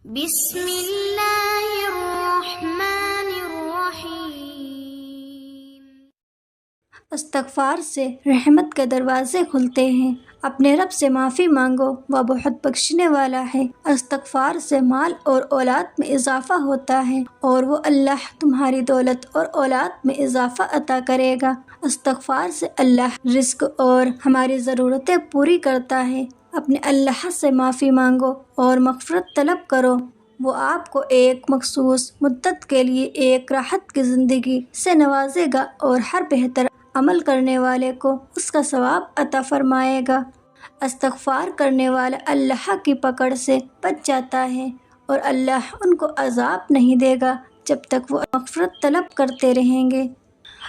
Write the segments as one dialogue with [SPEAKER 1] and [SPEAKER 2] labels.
[SPEAKER 1] بسم اللہ الرحمن الرحیم۔
[SPEAKER 2] استغفار سے رحمت کے دروازے کھلتے ہیں۔ اپنے رب سے معافی مانگو، وہ بہت بخشنے والا ہے۔ استغفار سے مال اور اولاد میں اضافہ ہوتا ہے اور وہ اللہ تمہاری دولت اور اولاد میں اضافہ عطا کرے گا۔ استغفار سے اللہ رزق اور ہماری ضرورتیں پوری کرتا ہے۔ اپنے اللہ سے معافی مانگو اور مغفرت طلب کرو، وہ آپ کو ایک مخصوص مدت کے لیے ایک راحت کی زندگی سے نوازے گا اور ہر بہتر عمل کرنے والے کو اس کا ثواب عطا فرمائے گا۔ استغفار کرنے والا اللہ کی پکڑ سے بچ جاتا ہے اور اللہ ان کو عذاب نہیں دے گا جب تک وہ مغفرت طلب کرتے رہیں گے۔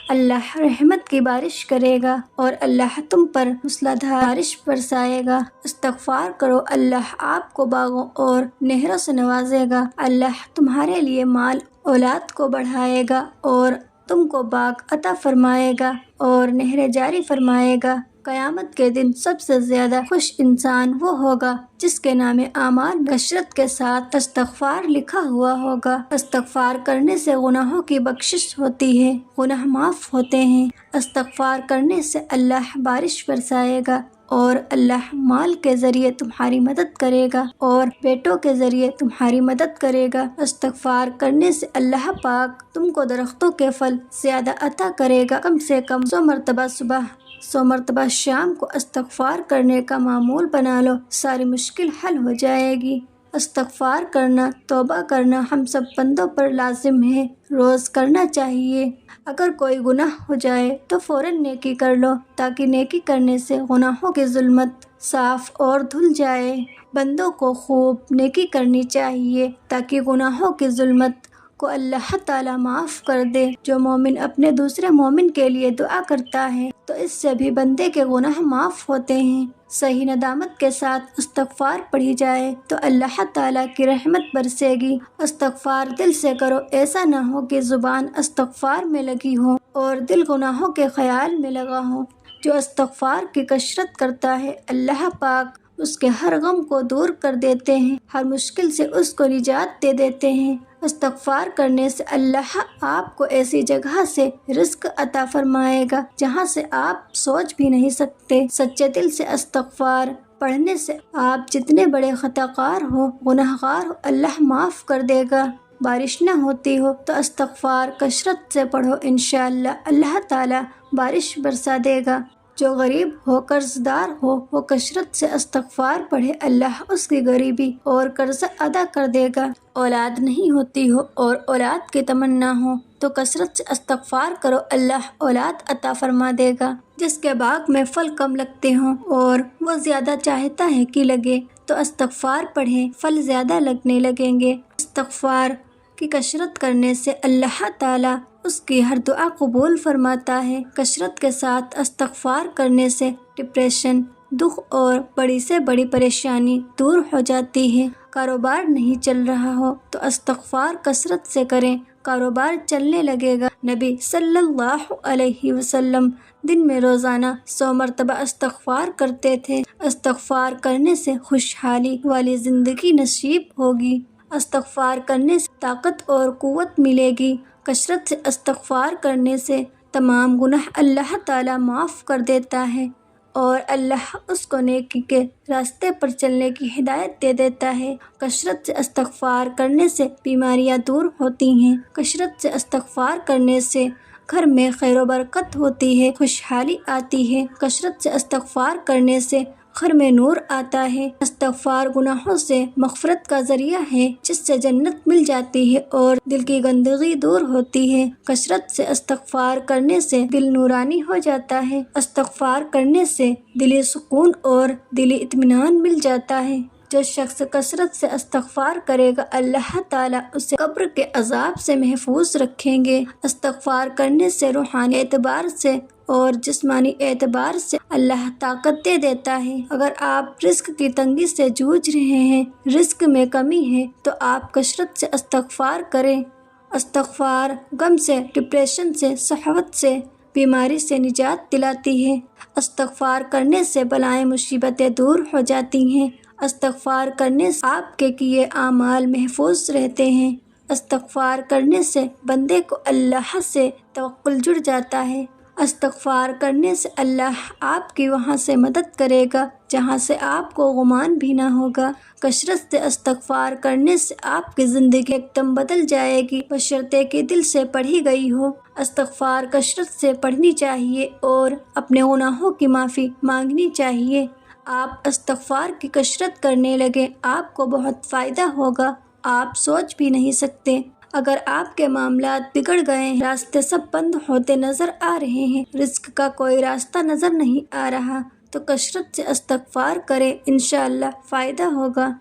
[SPEAKER 2] اللہ رحمت کی بارش کرے گا اور اللہ تم پر موسلادھار بارش برسائے گا۔ استغفار کرو، اللہ آپ کو باغوں اور نہروں سے نوازے گا۔ اللہ تمہارے لیے مال اولاد کو بڑھائے گا اور تم کو باغ عطا فرمائے گا اور نہریں جاری فرمائے گا۔ قیامت کے دن سب سے زیادہ خوش انسان وہ ہوگا جس کے نام اعمال میں کثرت کے ساتھ استغفار لکھا ہوا ہوگا۔ استغفار کرنے سے گناہوں کی بخشش ہوتی ہے، گناہ معاف ہوتے ہیں۔ استغفار کرنے سے اللہ بارش برسائے گا اور اللہ مال کے ذریعے تمہاری مدد کرے گا اور بیٹوں کے ذریعے تمہاری مدد کرے گا۔ استغفار کرنے سے اللہ پاک تم کو درختوں کے پھل زیادہ عطا کرے گا۔ کم سے کم 100 مرتبہ صبح، 100 مرتبہ شام کو استغفار کرنے کا معمول بنا لو، ساری مشکل حل ہو جائے گی۔ استغفار کرنا، توبہ کرنا ہم سب بندوں پر لازم ہے، روز کرنا چاہیے۔ اگر کوئی گناہ ہو جائے تو فوراً نیکی کر لو تاکہ نیکی کرنے سے گناہوں کی ظلمت صاف اور دھل جائے۔ بندوں کو خوب نیکی کرنی چاہیے تاکہ گناہوں کی ظلمت کو اللہ تعالیٰ معاف کر دے۔ جو مومن اپنے دوسرے مومن کے لیے دعا کرتا ہے تو اس سے بھی بندے کے گناہ معاف ہوتے ہیں۔ صحیح ندامت کے ساتھ استغفار پڑھی جائے تو اللہ تعالیٰ کی رحمت برسے گی۔ استغفار دل سے کرو، ایسا نہ ہو کہ زبان استغفار میں لگی ہو اور دل گناہوں کے خیال میں لگا ہو۔ جو استغفار کی کثرت کرتا ہے اللہ پاک اس کے ہر غم کو دور کر دیتے ہیں، ہر مشکل سے اس کو نجات دے دیتے ہیں۔ استغفار کرنے سے اللہ آپ کو ایسی جگہ سے رزق عطا فرمائے گا جہاں سے آپ سوچ بھی نہیں سکتے۔ سچے دل سے استغفار پڑھنے سے آپ جتنے بڑے خطا کار ہو، گناہ گار ہو، اللہ معاف کر دے گا۔ بارش نہ ہوتی ہو تو استغفار کثرت سے پڑھو، انشاءاللہ اللہ تعالیٰ بارش برسا دے گا۔ جو غریب ہو، قرض دار ہو، وہ کثرت سے استغفار پڑھے، اللہ اس کی غریبی اور قرض ادا کر دے گا۔ اولاد نہیں ہوتی ہو اور اولاد کی تمنا ہو تو کثرت سے استغفار کرو، اللہ اولاد عطا فرما دے گا۔ جس کے باغ میں پھل کم لگتے ہوں اور وہ زیادہ چاہتا ہے کہ لگے تو استغفار پڑھے، پھل زیادہ لگنے لگیں گے۔ استغفار کی کثرت کرنے سے اللہ تعالیٰ اس کی ہر دعا قبول فرماتا ہے۔ کثرت کے ساتھ استغفار کرنے سے ڈپریشن، دکھ اور بڑی سے بڑی پریشانی دور ہو جاتی ہے۔ کاروبار نہیں چل رہا ہو تو استغفار کثرت سے کریں، کاروبار چلنے لگے گا۔ نبی صلی اللہ علیہ وسلم دن میں روزانہ 100 مرتبہ استغفار کرتے تھے۔ استغفار کرنے سے خوشحالی والی زندگی نصیب ہوگی۔ استغفار کرنے سے طاقت اور قوت ملے گی۔ کثرت سے استغفار کرنے سے تمام گناہ اللہ تعالیٰ معاف کر دیتا ہے اور اللہ اس کو نیکی کے راستے پر چلنے کی ہدایت دے دیتا ہے۔ کثرت سے استغفار کرنے سے بیماریاں دور ہوتی ہیں۔ کثرت سے استغفار کرنے سے گھر میں خیر و برکت ہوتی ہے، خوشحالی آتی ہے۔ کثرت سے استغفار کرنے سے گھر میں نور آتا ہے۔ استغفار گناہوں سے مغفرت کا ذریعہ ہے جس سے جنت مل جاتی ہے اور دل کی گندگی دور ہوتی ہے۔ کثرت سے استغفار کرنے سے دل نورانی ہو جاتا ہے۔ استغفار کرنے سے دلی سکون اور دلی اطمینان مل جاتا ہے۔ جو شخص کثرت سے استغفار کرے گا اللہ تعالیٰ اسے قبر کے عذاب سے محفوظ رکھیں گے۔ استغفار کرنے سے روحانی اعتبار سے اور جسمانی اعتبار سے اللہ طاقت دے دیتا ہے۔ اگر آپ رزق کی تنگی سے جوجھ رہے ہیں، رزق میں کمی ہے تو آپ کثرت سے استغفار کریں۔ استغفار غم سے، ڈپریشن سے، شہوت سے، بیماری سے نجات دلاتی ہے۔ استغفار کرنے سے بلائیں مصیبتیں دور ہو جاتی ہیں۔ استغفار کرنے سے آپ کے کیے اعمال محفوظ رہتے ہیں۔ استغفار کرنے سے بندے کو اللہ سے توکل جڑ جاتا ہے۔ استغفار کرنے سے اللہ آپ کی وہاں سے مدد کرے گا جہاں سے آپ کو گمان بھی نہ ہوگا۔ کثرت سے استغفار کرنے سے آپ کی زندگی ایک دم بدل جائے گی بشرطے کہ دل سے پڑھی گئی ہو۔ استغفار کثرت سے پڑھنی چاہیے اور اپنے گناہوں کی معافی مانگنی چاہیے۔ آپ استغفار کی کثرت کرنے لگیں، آپ کو بہت فائدہ ہوگا۔ آپ سوچ بھی نہیں سکتے، اگر آپ کے معاملات بگڑ گئے ہیں، راستے سب بند ہوتے نظر آ رہے ہیں، رزق کا کوئی راستہ نظر نہیں آ رہا، تو کثرت سے استغفار کریں، انشاءاللہ فائدہ ہوگا۔